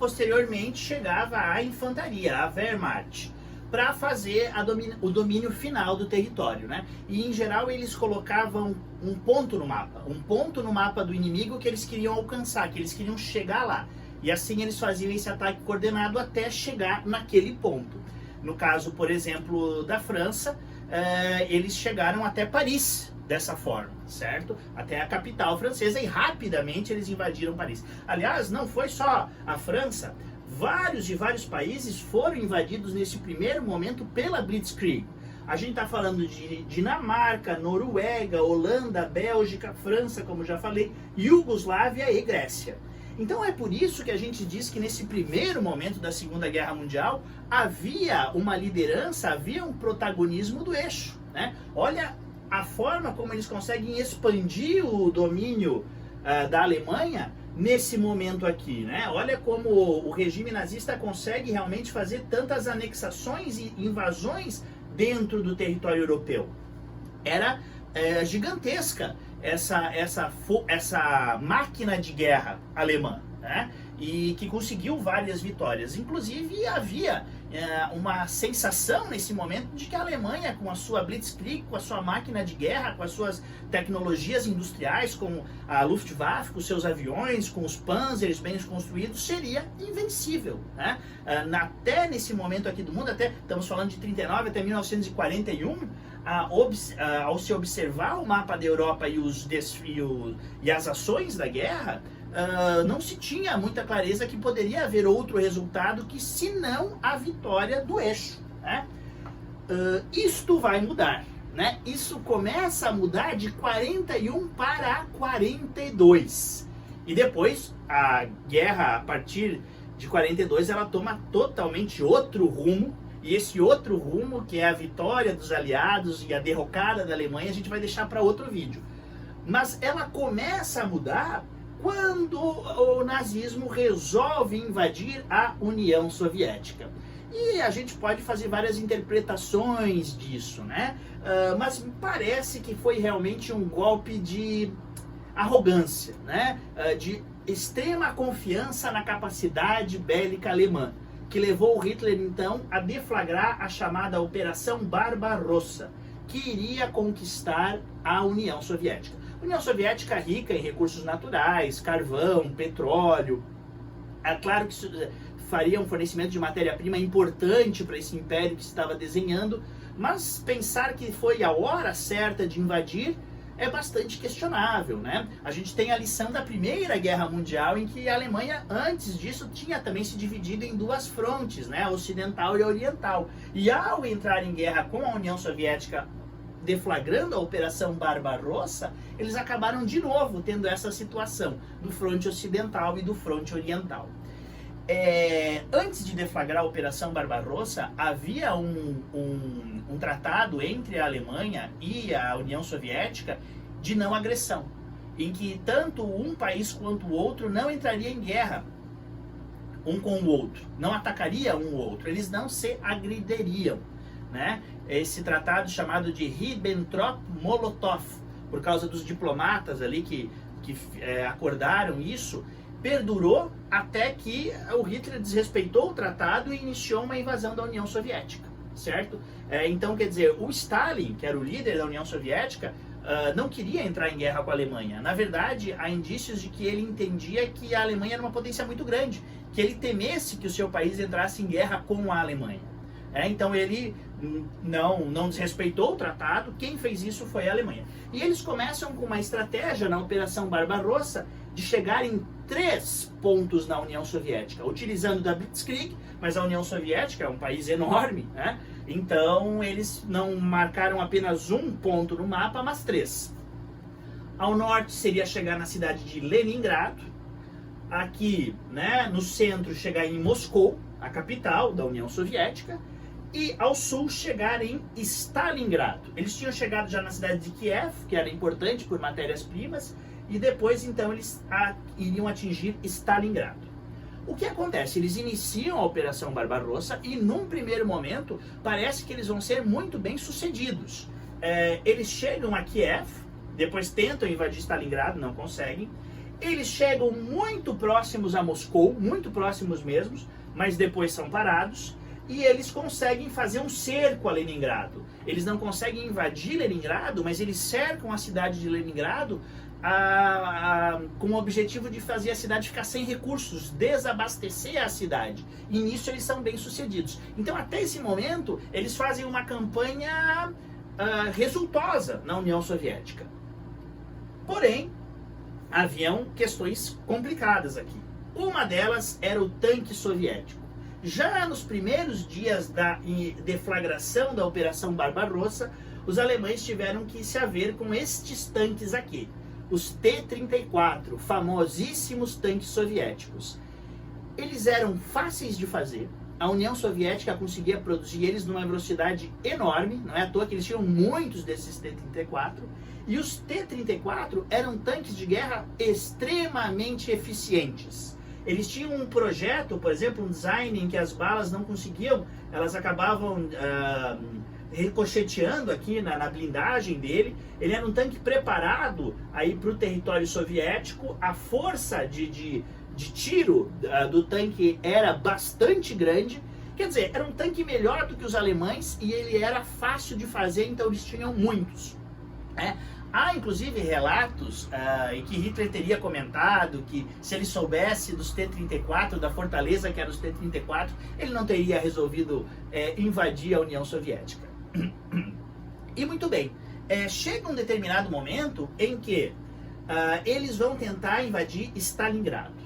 posteriormente chegava a infantaria, a Wehrmacht, para fazer o domínio final do território, né? E em geral eles colocavam um ponto no mapa do inimigo que eles queriam alcançar, que eles queriam chegar lá. E assim eles faziam esse ataque coordenado até chegar naquele ponto. No caso, por exemplo, da França, eles chegaram até Paris dessa forma, certo? Até a capital francesa e rapidamente eles invadiram Paris. Aliás, não foi só a França, vários países foram invadidos nesse primeiro momento pela Blitzkrieg. A gente está falando de Dinamarca, Noruega, Holanda, Bélgica, França, como já falei, Iugoslávia e Grécia. Então é por isso que a gente diz que nesse primeiro momento da Segunda Guerra Mundial havia uma liderança, havia um protagonismo do eixo, né? Olha a forma como eles conseguem expandir o domínio da Alemanha nesse momento aqui, né? Olha como o regime nazista consegue realmente fazer tantas anexações e invasões dentro do território europeu. Era gigantesca essa máquina de guerra alemã, né? E que conseguiu várias vitórias. Inclusive havia uma sensação nesse momento de que a Alemanha, com a sua Blitzkrieg, com a sua máquina de guerra, com as suas tecnologias industriais, com a Luftwaffe, com seus aviões, com os Panzers bem construídos, seria invencível, né? Até nesse momento aqui do mundo, até estamos falando de 39 até 1941, ao se observar o mapa da Europa e as ações da guerra, não se tinha muita clareza que poderia haver outro resultado que senão a vitória do eixo, né? Isto vai mudar, né? Isso começa a mudar de 41 para 42. E depois a guerra, a partir de 42, ela toma totalmente outro rumo. E esse outro rumo, que é a vitória dos aliados e a derrocada da Alemanha, a gente vai deixar para outro vídeo. Mas ela começa a mudar quando o nazismo resolve invadir a União Soviética. E a gente pode fazer várias interpretações disso, né? Mas parece que foi realmente um golpe de arrogância, né? De extrema confiança na capacidade bélica alemã, que levou Hitler, então, a deflagrar a chamada Operação Barbarossa, que iria conquistar a União Soviética. A União Soviética rica em recursos naturais, carvão, petróleo. É claro que isso faria um fornecimento de matéria-prima importante para esse império que se estava desenhando, mas pensar que foi a hora certa de invadir é bastante questionável, né? A gente tem a lição da Primeira Guerra Mundial, em que a Alemanha, antes disso, tinha também se dividido em duas frontes, né? A ocidental e a oriental. E ao entrar em guerra com a União Soviética, deflagrando a Operação Barbarossa, eles acabaram de novo tendo essa situação do fronte ocidental e do fronte oriental. Antes de deflagrar a Operação Barbarossa, havia um tratado entre a Alemanha e a União Soviética de não agressão, em que tanto um país quanto o outro não entraria em guerra um com o outro, não atacaria um ou outro, eles não se agrediriam, né? Esse tratado chamado de Ribbentrop-Molotov, por causa dos diplomatas ali que acordaram isso, perdurou até que o Hitler desrespeitou o tratado e iniciou uma invasão da União Soviética, certo? Então, quer dizer, o Stalin, que era o líder da União Soviética, não queria entrar em guerra com a Alemanha. Na verdade, há indícios de que ele entendia que a Alemanha era uma potência muito grande, que ele temesse que o seu país entrasse em guerra com a Alemanha. Então ele não desrespeitou o tratado, quem fez isso foi a Alemanha. E eles começam com uma estratégia na Operação Barbarossa de chegar em 3 pontos na União Soviética, utilizando da Blitzkrieg, mas a União Soviética é um país enorme, né? Então eles não marcaram apenas um ponto no mapa, mas 3. Ao norte seria chegar na cidade de Leningrado, aqui, né, no centro chegar em Moscou, a capital da União Soviética, e ao sul chegar em Stalingrado. Eles tinham chegado já na cidade de Kiev, que era importante por matérias-primas, e depois então eles iriam atingir Stalingrado. O que acontece? Eles iniciam a Operação Barbarossa e num primeiro momento parece que eles vão ser muito bem sucedidos. Eles chegam a Kiev, depois tentam invadir Stalingrado, não conseguem, Eles chegam muito próximos a Moscou, muito próximos mesmo, mas depois são parados, e eles conseguem fazer um cerco a Leningrado. Eles não conseguem invadir Leningrado, mas eles cercam a cidade de Leningrado com o objetivo de fazer a cidade ficar sem recursos, desabastecer a cidade. E nisso eles são bem sucedidos. Então até esse momento eles fazem uma campanha resultosa na União Soviética. Porém, haviam questões complicadas aqui. Uma delas era o tanque soviético. Já nos primeiros dias da deflagração da Operação Barbarossa, os alemães tiveram que se haver com estes tanques aqui, os T-34, famosíssimos tanques soviéticos. Eles eram fáceis de fazer, a União Soviética conseguia produzir eles numa velocidade enorme, não é à toa que eles tinham muitos desses T-34, e os T-34 eram tanques de guerra extremamente eficientes. Eles tinham um projeto, por exemplo, um design em que as balas não conseguiam, elas acabavam ricocheteando aqui na blindagem dele. Ele era um tanque preparado aí para o território soviético. A força de tiro do tanque era bastante grande. Quer dizer, era um tanque melhor do que os alemães e ele era fácil de fazer, então eles tinham muitos. Há inclusive relatos em que Hitler teria comentado que se ele soubesse dos T-34, da fortaleza que era os T-34, ele não teria resolvido invadir a União Soviética. E muito bem, chega um determinado momento em que eles vão tentar invadir Stalingrado.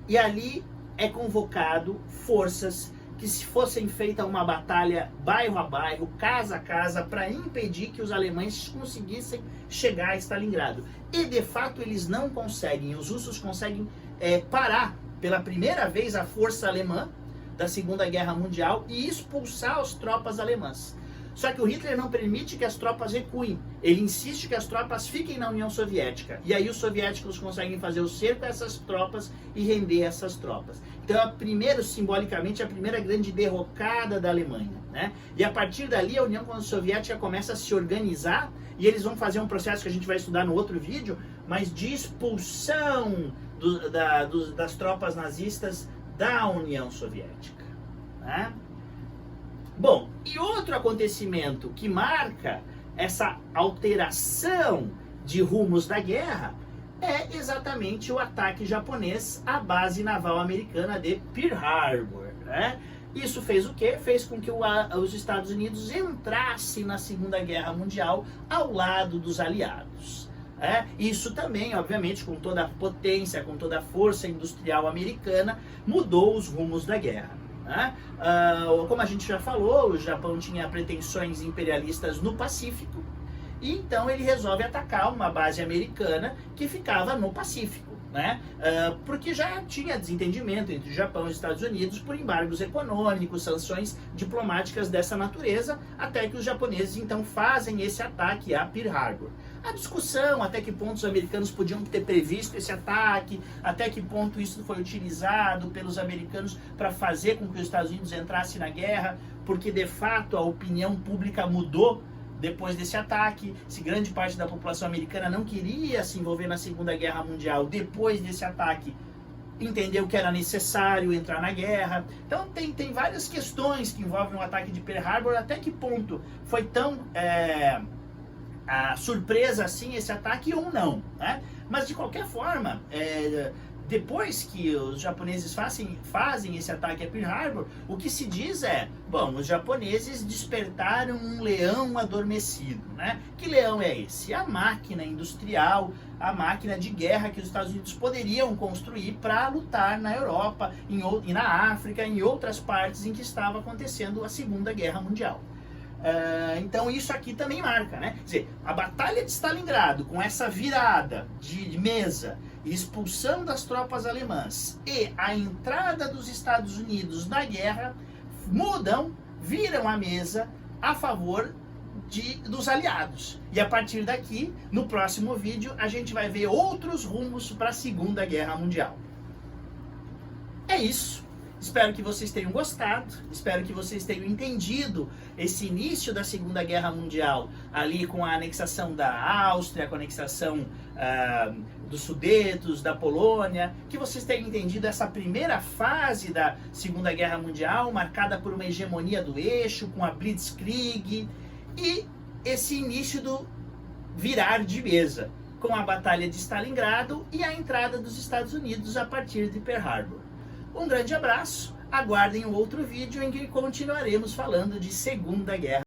E ali é convocado forças que se fossem feita uma batalha bairro a bairro, casa a casa, para impedir que os alemães conseguissem chegar a Stalingrado. E de fato eles não conseguem, os russos conseguem parar pela primeira vez a força alemã da Segunda Guerra Mundial e expulsar as tropas alemãs. Só que o Hitler não permite que as tropas recuem. Ele insiste que as tropas fiquem na União Soviética. E aí os soviéticos conseguem fazer o cerco a essas tropas e render essas tropas. Então, simbolicamente, a primeira grande derrocada da Alemanha, né? E a partir dali, a União Soviética começa a se organizar e eles vão fazer um processo que a gente vai estudar no outro vídeo, mas de expulsão das tropas nazistas da União Soviética, né? Bom, e outro acontecimento que marca essa alteração de rumos da guerra é exatamente o ataque japonês à base naval americana de Pearl Harbor, né? Isso fez o quê? Fez com que os Estados Unidos entrassem na Segunda Guerra Mundial ao lado dos aliados. Isso também, obviamente, com toda a potência, com toda a força industrial americana, mudou os rumos da guerra. Como a gente já falou, o Japão tinha pretensões imperialistas no Pacífico, e então ele resolve atacar uma base americana que ficava no Pacífico, né? Porque já tinha desentendimento entre o Japão e os Estados Unidos por embargos econômicos, sanções diplomáticas dessa natureza, até que os japoneses então fazem esse ataque a Pearl Harbor. A discussão, até que ponto os americanos podiam ter previsto esse ataque, até que ponto isso foi utilizado pelos americanos para fazer com que os Estados Unidos entrassem na guerra, porque de fato a opinião pública mudou depois desse ataque. Se grande parte da população americana não queria se envolver na Segunda Guerra Mundial, depois desse ataque entendeu que era necessário entrar na guerra. Então tem várias questões que envolvem o ataque de Pearl Harbor, até que ponto foi tão a surpresa assim esse ataque ou não, né? Mas de qualquer forma, depois que os japoneses fazem esse ataque a Pearl Harbor, o que se diz bom, os japoneses despertaram um leão adormecido, né? Que leão é esse? A máquina industrial, a máquina de guerra que os Estados Unidos poderiam construir para lutar na Europa e na África, em outras partes em que estava acontecendo a Segunda Guerra Mundial. Então isso aqui também marca, né? Quer dizer, a Batalha de Stalingrado, com essa virada de mesa, expulsão das tropas alemãs e a entrada dos Estados Unidos na guerra, viram a mesa a favor dos aliados. E a partir daqui, no próximo vídeo, a gente vai ver outros rumos para a Segunda Guerra Mundial. É isso. Espero que vocês tenham gostado, espero que vocês tenham entendido esse início da Segunda Guerra Mundial, ali com a anexação da Áustria, com a anexação dos Sudetos, da Polônia, que vocês tenham entendido essa primeira fase da Segunda Guerra Mundial, marcada por uma hegemonia do eixo, com a Blitzkrieg, e esse início do virar de mesa, com a Batalha de Stalingrado e a entrada dos Estados Unidos a partir de Pearl Harbor. Um grande abraço, aguardem um outro vídeo em que continuaremos falando de Segunda Guerra